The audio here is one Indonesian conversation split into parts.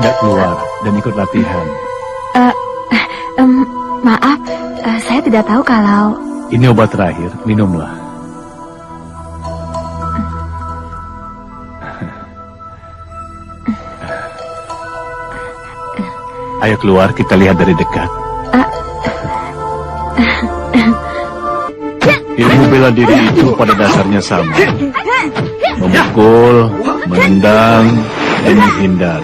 tidak keluar dan ikut latihan? Maaf, saya tidak tahu kalau... Ini obat terakhir, minumlah. Ayo keluar, kita lihat dari dekat. Ilmu bela diri itu pada dasarnya sama. Memukul, menendang, dan menghindar.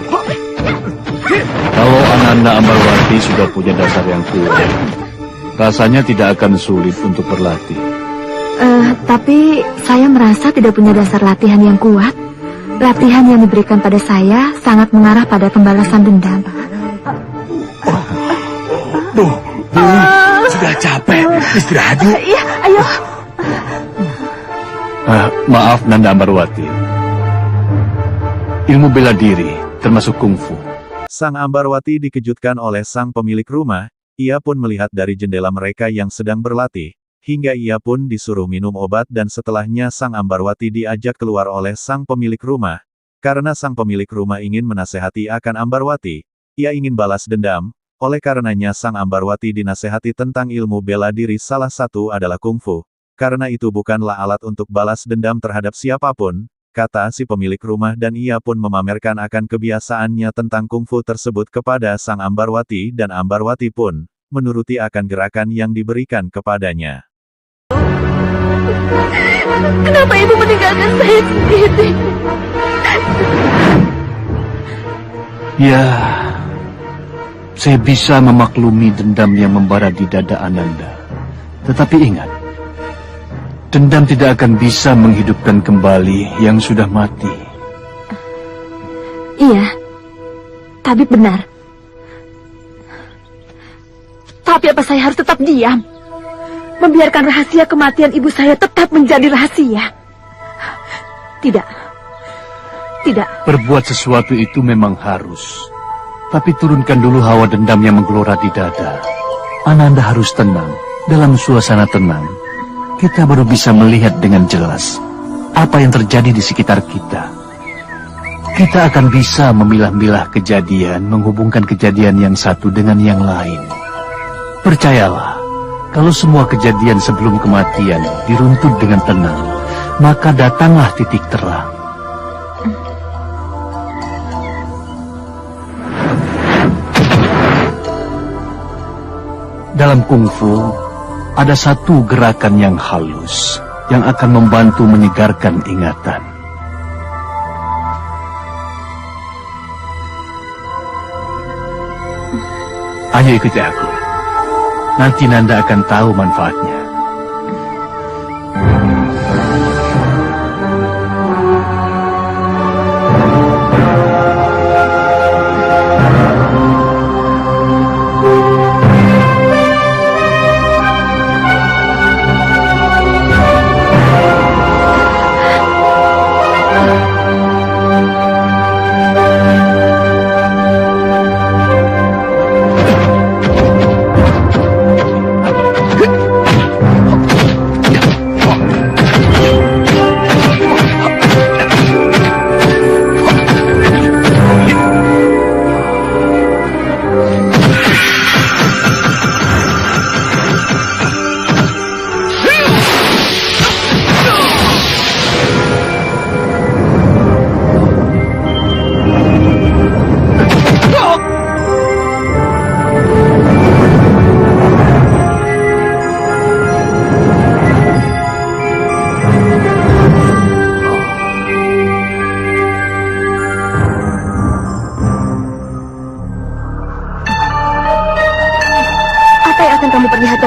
Kalau Ananda Ambarwati sudah punya dasar yang kuat, rasanya tidak akan sulit untuk berlatih. Tapi saya merasa tidak punya dasar latihan yang kuat. Latihan yang diberikan pada saya sangat mengarah pada pembalasan dendam. Bu, sudah capek, istirahat yuk. Iya, ayo. Maaf Nanda Ambarwati. Ilmu bela diri, termasuk kungfu. Sang Ambarwati dikejutkan oleh sang pemilik rumah, ia pun melihat dari jendela mereka yang sedang berlatih, hingga ia pun disuruh minum obat dan setelahnya sang Ambarwati diajak keluar oleh sang pemilik rumah. Karena sang pemilik rumah ingin menasehati akan Ambarwati, ia ingin balas dendam, oleh karenanya sang Ambarwati dinasehati tentang ilmu bela diri salah satu adalah kungfu. Karena itu bukanlah alat untuk balas dendam terhadap siapapun, kata si pemilik rumah dan ia pun memamerkan akan kebiasaannya tentang kungfu tersebut kepada sang Ambarwati dan Ambarwati pun menuruti akan gerakan yang diberikan kepadanya. Kenapa ibu meninggalkan saya sendiri? Ya, saya bisa memaklumi dendam yang membara di dada Ananda. Tetapi ingat, dendam tidak akan bisa menghidupkan kembali yang sudah mati. Iya, tapi benar. Tapi apa saya harus tetap diam? Membiarkan rahasia kematian ibu saya tetap menjadi rahasia? Tidak. Tidak. Berbuat sesuatu itu memang harus. Tapi turunkan dulu hawa dendam yang menggelora di dada. Ananda harus tenang. Dalam suasana tenang, kita baru bisa melihat dengan jelas apa yang terjadi di sekitar kita. Kita akan bisa memilah-milah kejadian, menghubungkan kejadian yang satu dengan yang lain. Percayalah, kalau semua kejadian sebelum kematian diruntut dengan tenang, maka datanglah titik terang. Dalam kungfu, ada satu gerakan yang halus, yang akan membantu menyegarkan ingatan. Ayo ikuti aku. Nanti Nanda akan tahu manfaatnya.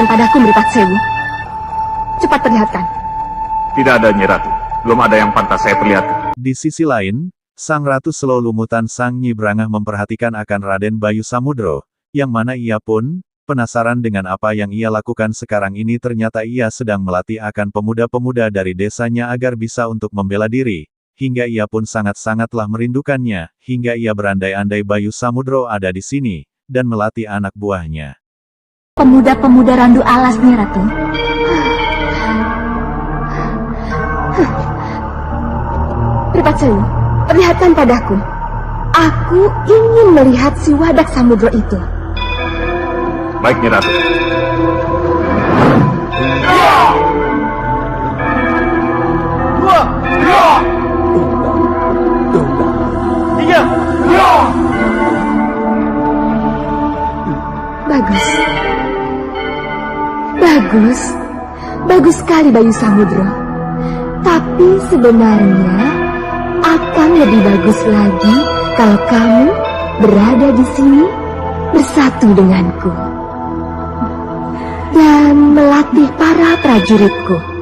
Padaku Mripat Sewu. Cepat perlihatkan. Tidak ada, Nyi Ratu. Belum ada yang pantas saya perlihatkan. Di sisi lain, Sang Ratu Selo Lumutan Sang Nyi Brangah memperhatikan akan Raden Bayu Samudro, yang mana ia pun penasaran dengan apa yang ia lakukan sekarang ini. Ternyata ia sedang melatih akan pemuda-pemuda dari desanya agar bisa untuk membela diri, hingga ia pun sangat-sangatlah merindukannya, hingga ia berandai-andai Bayu Samudro ada di sini, dan melatih anak buahnya. Pemuda-pemuda Randu Alas, Nyi Ratu. Mripat Sewu, perlihatkan padaku. Aku ingin melihat si wadak samudra itu. Baik, Nyi Ratu. Bagus. Bagus. Bagus sekali Bayu Samudra. Tapi sebenarnya akan lebih bagus lagi kalau kamu berada di sini bersatu denganku dan melatih para prajuritku.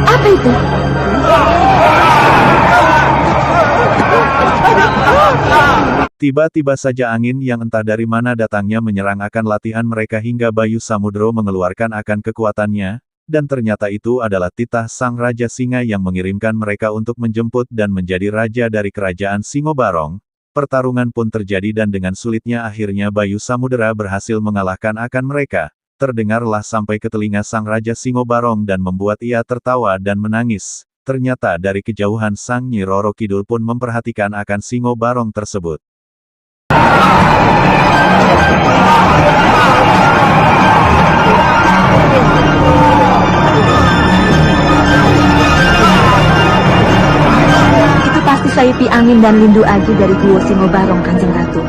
Apa itu? Tiba-tiba saja angin yang entah dari mana datangnya menyerang akan latihan mereka hingga Bayu Samudro mengeluarkan akan kekuatannya, dan ternyata itu adalah titah Sang Raja Singa yang mengirimkan mereka untuk menjemput dan menjadi raja dari kerajaan Singobarong. Pertarungan pun terjadi dan dengan sulitnya akhirnya Bayu Samudera berhasil mengalahkan akan mereka. Terdengarlah sampai ke telinga Sang Raja Singobarong dan membuat ia tertawa dan menangis. Ternyata dari kejauhan Sang Nyi Roro Kidul pun memperhatikan akan Singobarong tersebut. Itu pasti sayupi angin dan lindu agi dari Gua Singobarong, Kanjeng Ratu.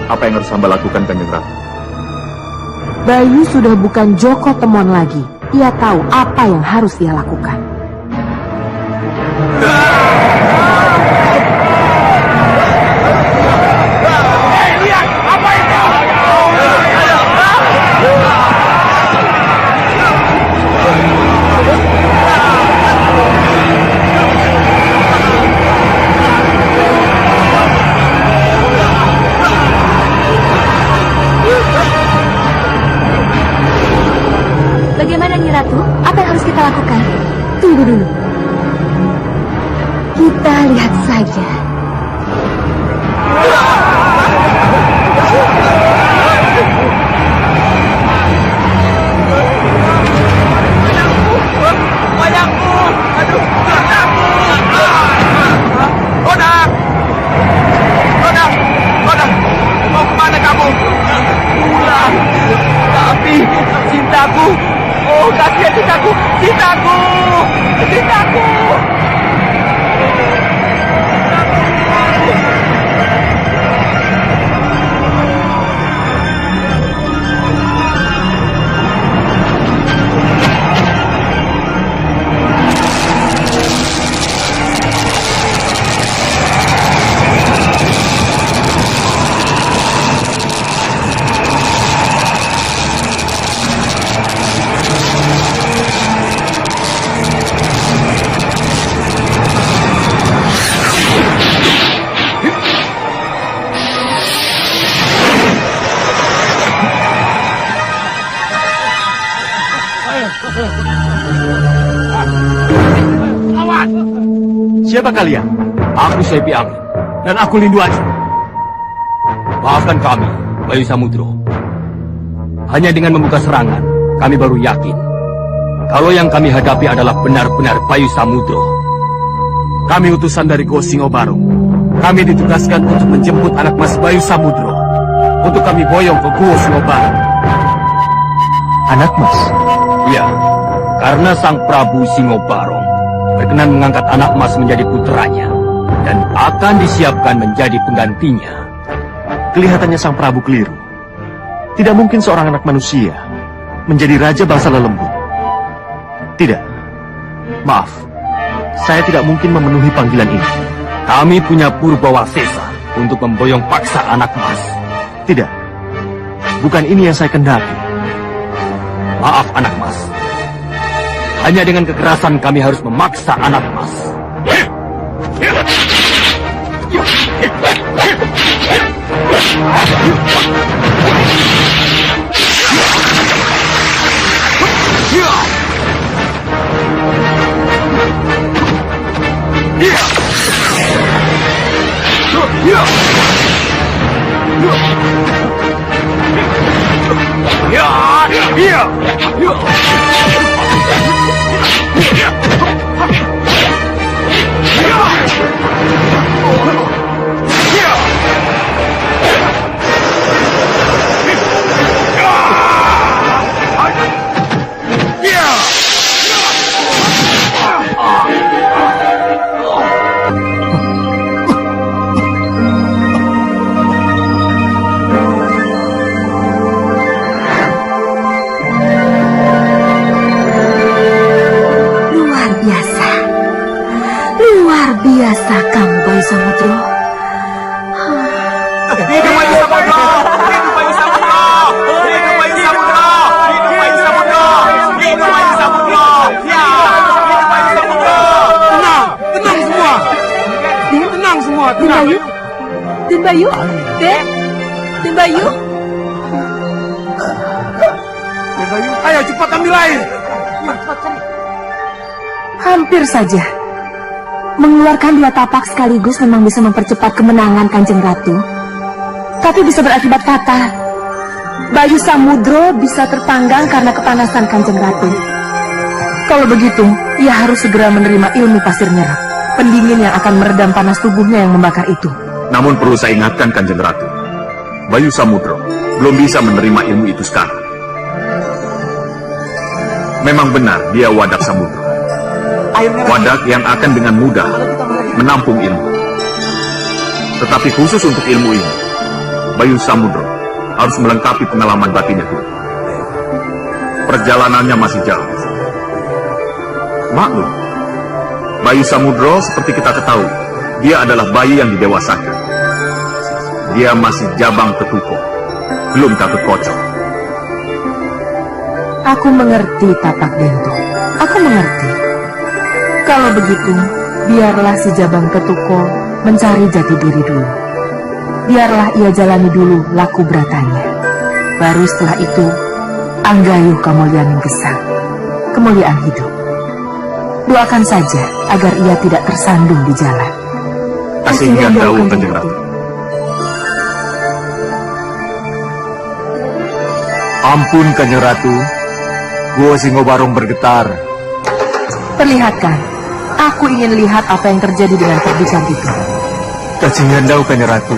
Apa yang harus hamba lakukan, Kanjeng Ratu? Bayu sudah bukan Joko Temon lagi. Ia tahu apa yang harus dia lakukan. Bagaimana Nyi Ratu? Apa yang harus kita lakukan? Tunggu dulu. Kita lihat saja. Mau kemana kamu? Pulang. Tapi cintaku. Oh, kasihan cintaku. Cintaku. Siapa kalian? Aku Sepi Angin, dan aku Lindu Aji. Maafkan kami, Bayu Samudro. Hanya dengan membuka serangan, kami baru yakin kalau yang kami hadapi adalah benar-benar Bayu Samudro. Kami utusan dari Go Singobarong. Kami ditugaskan untuk menjemput anak Mas Bayu Samudro untuk kami boyong ke Go Singobarong. Anak Mas? Ya, karena Sang Prabu Singobarong berkenan mengangkat anak Mas menjadi puteranya dan akan disiapkan menjadi penggantinya. Kelihatannya Sang Prabu keliru. Tidak mungkin seorang anak manusia menjadi raja bangsa lelembut. Tidak. Maaf. Saya tidak mungkin memenuhi panggilan ini. Kami punya Purbawasesa untuk memboyong paksa anak Mas. Tidak. Bukan ini yang saya kendaki. Maaf anak Mas. Hanya dengan kekerasan kami harus memaksa anak Mas. Luar biasa kamu, Bayu Samudro. Hidup Bayu Samudro! Hidup Bayu Samudro! Hidup Bayu Samudro! Hidup Bayu Samudro! Hidup Bayu Samudro! Ya! Hidup Bayu Samudro! Tenang! Tenang semua! Tenang semua! Din Bayu? Din Bayu? Dek? Din Bayu? Ayo cepat ambil air! Hampir saja. Mengeluarkan 2 tapak sekaligus memang bisa mempercepat kemenangan Kanjeng Ratu. Tapi bisa berakibat fatal. Bayu Samudro bisa terpanggang karena kepanasan Kanjeng Ratu. Kalau begitu, ia harus segera menerima ilmu pasir nyerap, pendingin yang akan meredam panas tubuhnya yang membakar itu. Namun perlu saya ingatkan Kanjeng Ratu, Bayu Samudro belum bisa menerima ilmu itu sekarang. Memang benar dia wadak samudro. Wadak yang akan dengan mudah menampung ilmu. Tetapi khusus untuk ilmu ini, Bayu Samudro harus melengkapi pengalaman batinnya dulu. Perjalanannya masih jauh. Maklum, Bayu Samudro seperti kita ketahui, dia adalah bayi yang didewasakan. Dia masih jabang ketuko, belum Gatut Kaca. Aku mengerti, Tapak Dento. Aku mengerti. Kalau begitu, biarlah si Jabang Ketuko mencari jati diri dulu. Biarlah ia jalani dulu laku beratanya. Baru setelah itu, anggayuh kamulyaning gesang, kemuliaan hidup. Doakan saja agar ia tidak tersandung di jalan. Kasihan dawuh Kanjeng Ratu. Ampun Kanjeng Ratu, Gua Singobarong bergetar. Perlihatkan. Aku ingin lihat apa yang terjadi dengan perdikan itu. Kasihan dawuh Kanjeng Ratu.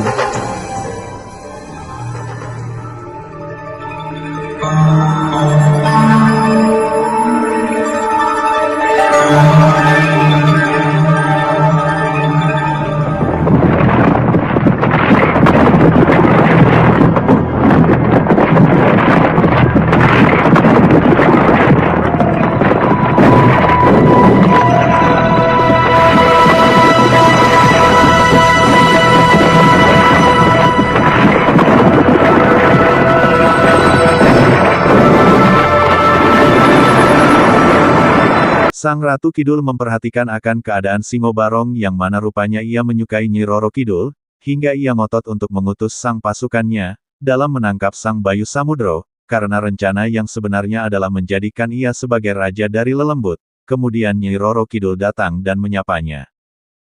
Sang Ratu Kidul memperhatikan akan keadaan Singobarong yang mana rupanya ia menyukai Nyi Roro Kidul, hingga ia ngotot untuk mengutus sang pasukannya, dalam menangkap Sang Bayu Samudro, karena rencana yang sebenarnya adalah menjadikan ia sebagai raja dari Lelembut. Kemudian Nyi Roro Kidul datang dan menyapanya.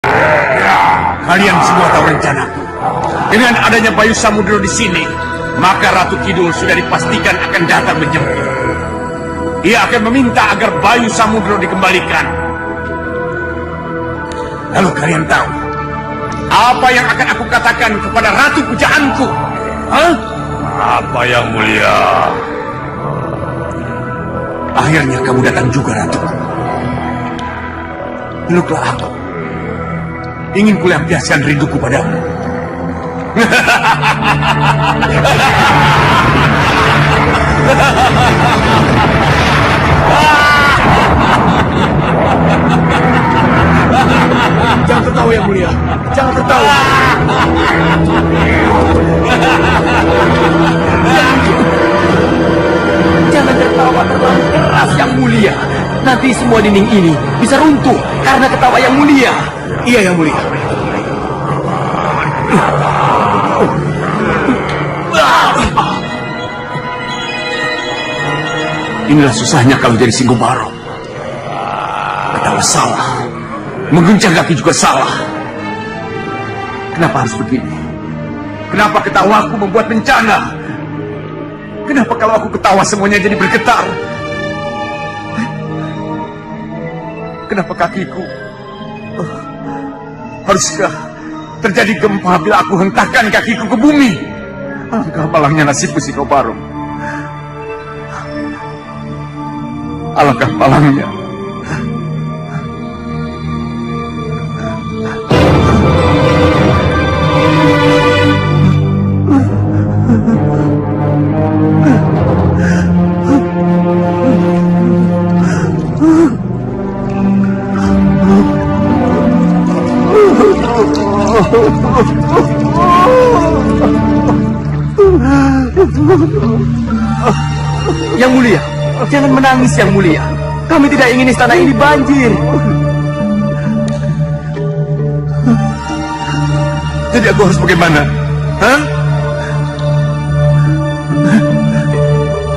Kalian semua tahu rencanaku. Dengan adanya Bayu Samudro di sini, maka Ratu Kidul sudah dipastikan akan datang menjemput. Ia akan meminta agar Bayu Samudro dikembalikan. Lalu kalian tahu apa yang akan aku katakan kepada Ratu pujaanku? Hah? Apa yang mulia? Akhirnya kamu datang juga, Ratu. Peluklah aku. Ingin kulampiaskan rinduku padamu. Jangan tertawa yang mulia. Jangan tertawa. Jangan tertawa terlalu keras yang mulia. Nanti semua dinding ini bisa runtuh karena ketawa yang mulia. Iya yang mulia. Inilah susahnya kalau jadi Singgobaro. Ketawa salah, mengguncang kaki juga salah. Kenapa harus begini? Kenapa ketawaku membuat bencana? Kenapa kalau aku ketawa semuanya jadi bergetar? Kenapa kakiku? Haruskah terjadi gempa bila aku hentakkan kakiku ke bumi? Alangkah malangnya nasibku, Singgobaro. Alangkah malangnya. Yang mulia, jangan menangis yang mulia. Kami tidak ingin istana ini banjir. Jadi aku harus bagaimana? Hah?